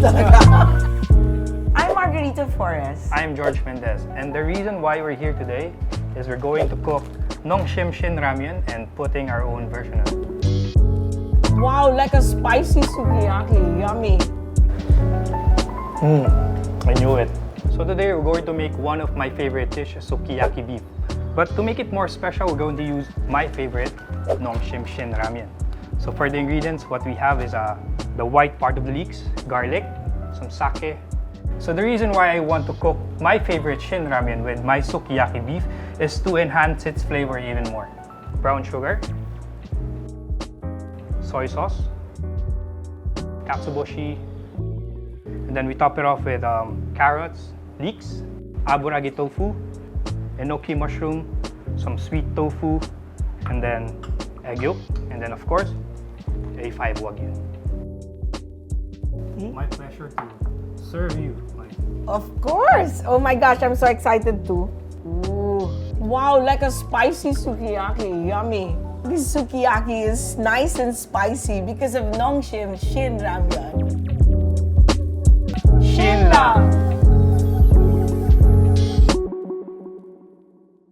talaga. I'm Margarita Forres. I'm Jorge Mendez, and the reason why we're here today is we're going to cook Nongshim Shin Ramyun and putting our own version of it. Wow, like a spicy sukiyaki. Yummy. I knew it. So today we're going to make one of my favorite dishes, sukiyaki beef. But to make it more special, we're going to use my favorite, Nongshim Shin Ramyun. So for the ingredients, what we have is the white part of the leeks, garlic, some sake. So the reason why I want to cook my favorite Shin Ramyun with my sukiyaki beef is to enhance its flavor even more. Brown sugar, soy sauce, katsuobushi, and then we top it off with carrots, leeks, aburagi tofu, enoki mushroom, some sweet tofu, and then egg yolk, and then of course, A5 Wagyu. My pleasure to serve you. Of course! Oh my gosh, I'm so excited too. Ooh. Wow, like a spicy sukiyaki. Yummy. This sukiyaki is nice and spicy because of Nongshim Shin Ramyun.